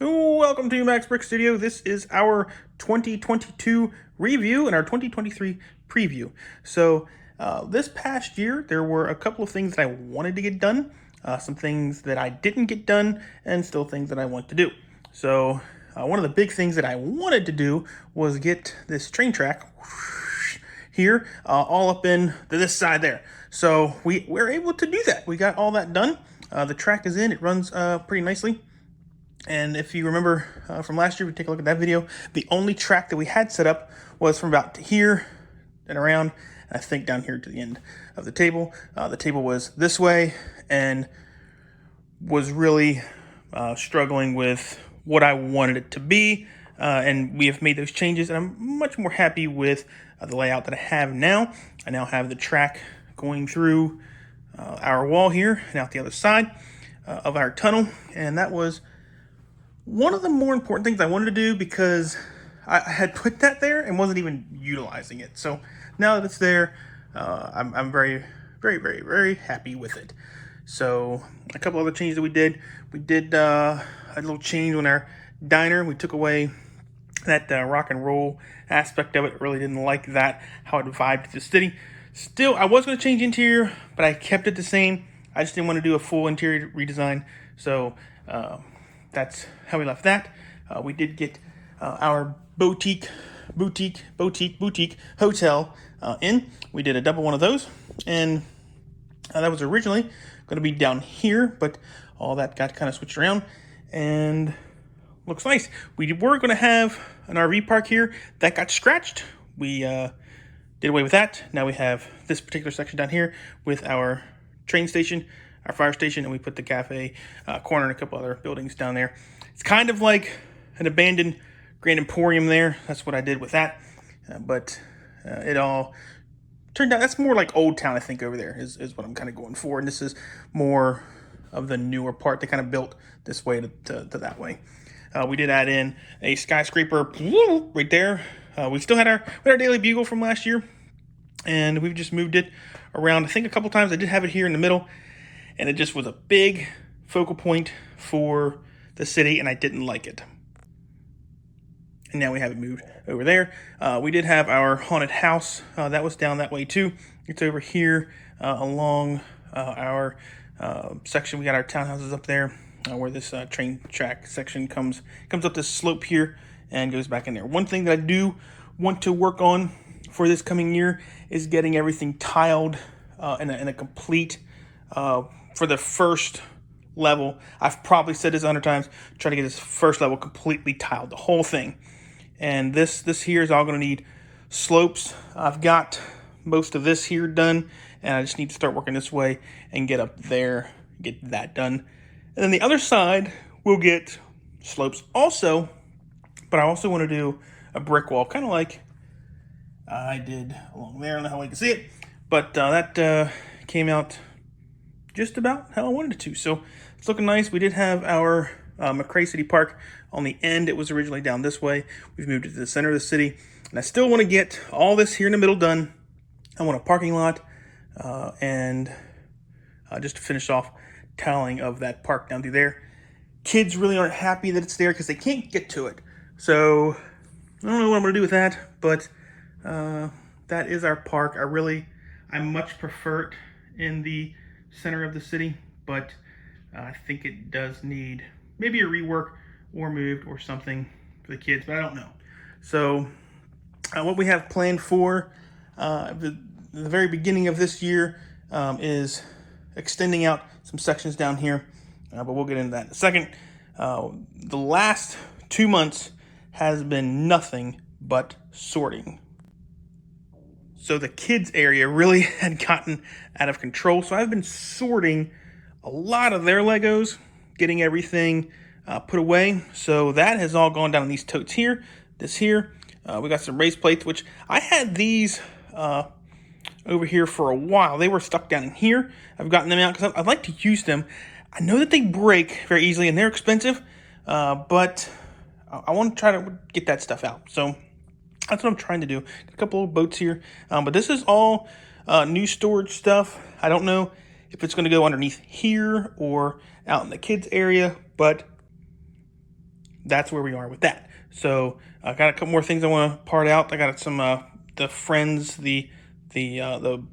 Welcome to Max Brick Studio. This is our 2022 review and our 2023 preview. This past year, there were a couple of things that I wanted to get done, some things that I didn't get done, and still things that I want to do. One of the big things that I wanted to do was get this train track here all up in this side there. So we were able to do that. We got all that done. The track is in. It runs pretty nicely. And if you remember from last year, we take a look at that video. The only track that we had set up was from about here and around, I think down here to the end of the table. The table was this way and was really struggling with what I wanted it to be. And we have made those changes, and I'm much more happy with the layout that I have now. I now have the track going through our wall here and out the other side of our tunnel, and that was one of the more important things I wanted to do because I had put that there and wasn't even utilizing it. So now that it's there, I'm very, very, very, very happy with it. So a couple other changes that we did a little change on our diner. We took away that rock and roll aspect of it. Really didn't like that, how it vibed to the city. Still, I was going to change interior, but I kept it the same. I just didn't want to do a full interior redesign. So that's how we left that. We did get our boutique hotel in. We did a double one of those, and that was originally going to be down here, but all that got kind of switched around, and looks nice. We were going to have an RV park here. That got scratched. We did away with that. Now we have this particular section down here with our train station, our fire station, and we put the cafe corner and a couple other buildings down there. It's kind of like an abandoned Grand Emporium there. That's what I did with that. But it all turned out, that's more like Old Town, I think, over there is what I'm kind of going for. And this is more of the newer part. They kind of built this way to that way. We did add in a skyscraper right there. We still had our Daily Bugle from last year, and we've just moved it around. I think a couple times I did have it here in the middle, and it just was a big focal point for the city, and I didn't like it. And now we have it moved over there. We did have our haunted house. That was down that way too. It's over here along our section. We got our townhouses up there where this train track section comes up this slope here and goes back in there. One thing that I do want to work on for this coming year is getting everything tiled in a complete for the first level. I've probably said this 100 times, trying to get this first level completely tiled, the whole thing. And this here is all going to need slopes. I've got most of this here done, and I just need to start working this way and get up there, get that done. And then the other side will get slopes also, but I also want to do a brick wall, kind of like I did along there. I don't know how you can see it, but that came out just about how I wanted it to. So it's looking nice. We did have our McRae City Park on the end. It was originally down this way. We've moved it to the center of the city, and I still want to get all this here in the middle done. I want a parking lot and just to finish off tiling of that park down through there. Kids really aren't happy that it's there because they can't get to it. So I don't know what I'm going to do with that, but that is our park. I much prefer it in the center of the city, but I think it does need maybe a rework or moved or something for the kids, but I don't know. So what we have planned for the very beginning of this year is extending out some sections down here, but we'll get into that in a second. The last 2 months has been nothing but sorting. So the kids area really had gotten out of control. So I've been sorting a lot of their Legos, getting everything put away. So that has all gone down in these totes here, this here. We got some race plates, which I had these over here for a while. They were stuck down in here. I've gotten them out because I'd like to use them. I know that they break very easily and they're expensive, but I want to try to get that stuff out. So that's what I'm trying to do. A couple of boats here. But this is all new storage stuff. I don't know if it's going to go underneath here or out in the kids area, but that's where we are with that. So I got a couple more things I want to part out. I got some the Friends, the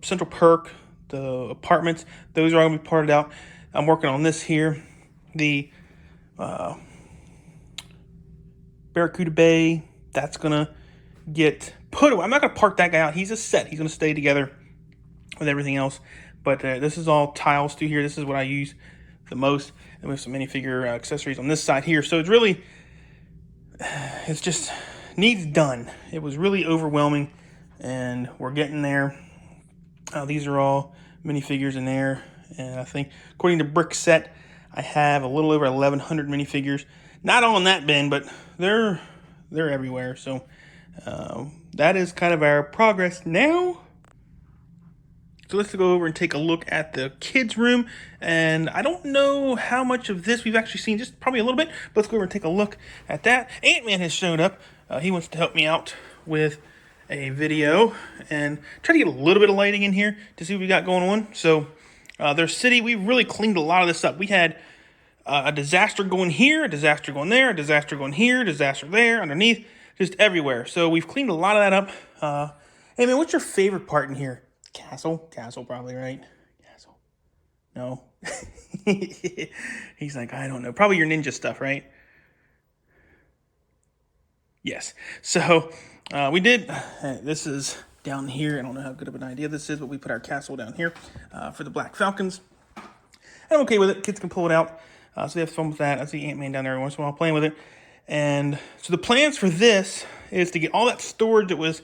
Central Perk, the apartments. Those are all gonna be parted out. I'm working on this here, the Barracuda Bay. That's gonna get put away. I'm not gonna park that guy out. He's a set. He's gonna stay together with everything else. But this is all tiles through here. This is what I use the most. And we have some minifigure accessories on this side here. So it's really, it's just needs done. It was really overwhelming, and we're getting there. These are all minifigures in there, and I think according to Brickset, I have a little over 1,100 minifigures. Not all in that bin, but they're everywhere. So that is kind of our progress now. So let's go over and take a look at the kids' room. And I don't know how much of this we've actually seen, just probably a little bit. But let's go over and take a look at that. Ant-Man has showed up. He wants to help me out with a video and try to get a little bit of lighting in here to see what we got going on. So their city, we really cleaned a lot of this up. We had a disaster going here, a disaster going there, a disaster going here, a disaster there, underneath, just everywhere. So we've cleaned a lot of that up. Hey man, what's your favorite part in here? Castle probably, right? Castle. No. He's like, I don't know. Probably your ninja stuff, right? Yes. So we did, this is down here. I don't know how good of an idea this is, but we put our castle down here for the Black Falcons. I'm okay with it. Kids can pull it out. So they have fun with that. I see Ant-Man down there every once in a while playing with it. And so the plans for this is to get all that storage that was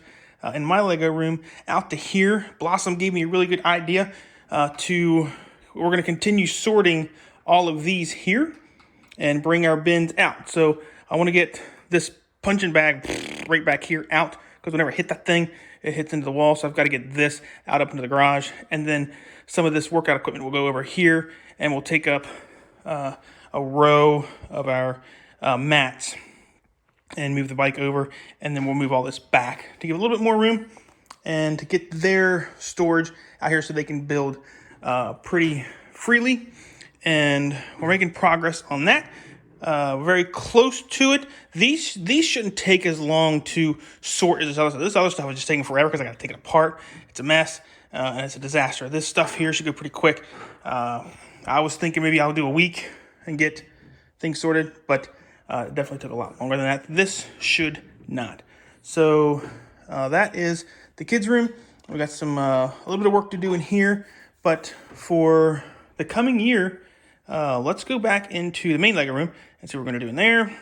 in my Lego room out to here. Blossom gave me a really good idea we're going to continue sorting all of these here and bring our bins out. So I want to get this punching bag right back here out, because whenever I hit that thing, it hits into the wall. So I've got to get this out up into the garage. And then some of this workout equipment will go over here, and we'll take up a row of our mats and move the bike over, and then we'll move all this back to give a little bit more room and to get their storage out here so they can build pretty freely. And we're making progress on that. Very close to it. These shouldn't take as long to sort as this other stuff. This other stuff is just taking forever because I got to take it apart. It's a mess, and it's a disaster. This stuff here should go pretty quick. I was thinking maybe I'll do a week and get things sorted, but it definitely took a lot longer than that. This should not. So that is the kids' room. We got some a little bit of work to do in here, but for the coming year, let's go back into the main Lego room and see what we're going to do in there.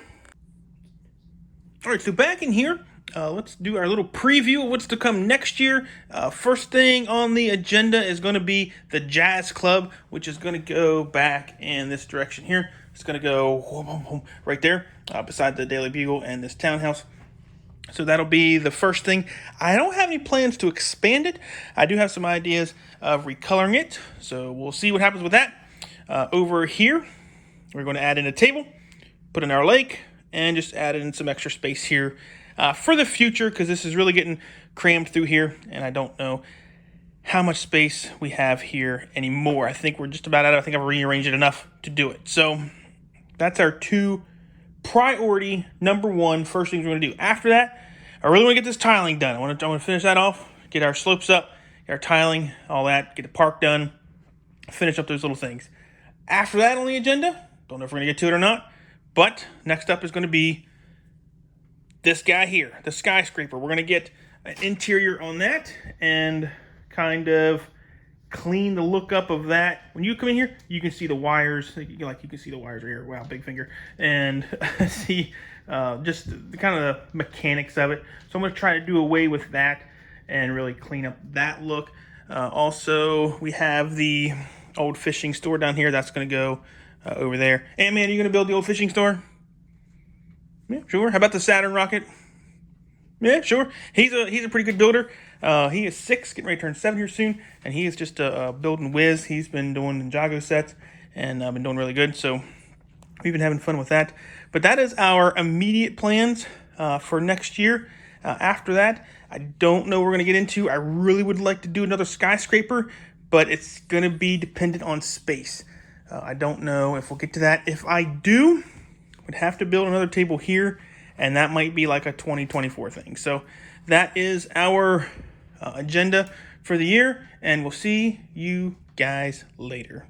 All right, so back in here, let's do our little preview of what's to come next year. First thing on the agenda is going to be the Jazz Club, which is going to go back in this direction here. It's going to go right there beside the Daily Bugle and this townhouse. So that'll be the first thing. I don't have any plans to expand it. I do have some ideas of recoloring it, so we'll see what happens with that. Over here, we're going to add in a table, put in our lake, and just add in some extra space here for the future, because this is really getting crammed through here, and I don't know how much space we have here anymore. I think we're just about out. I think I've rearranged it enough to do it. So that's our two priority number one first things we're going to do. After that, I really want to get this tiling done. I want to finish that off, get our slopes up, get our tiling, all that, get the park done, finish up those little things. After that on the agenda, don't know if we're going to get to it or not, but next up is going to be this guy here, the skyscraper. We're going to get an interior on that and kind of clean the look up of that. When you come in here, you can see the wires. You can see the wires right here. Wow, big finger. And see just the kind of the mechanics of it. So I'm going to try to do away with that and really clean up that look. Also, we have the old fishing store down here. That's going to go over there. Ant-Man, are you going to build the old fishing store? Yeah, sure. How about the Saturn rocket? Yeah, sure. He's a pretty good builder. He is 6, getting ready to turn 7 here soon, and he is just a building whiz. He's been doing Ninjago sets and been doing really good, so we've been having fun with that. But that is our immediate plans for next year. After that, I don't know what we're going to get into. I really would like to do another skyscraper, but it's going to be dependent on space. I don't know if we'll get to that. If I do, We'd have to build another table here, and that might be like a 2024 thing. So that is our agenda for the year, and we'll see you guys later.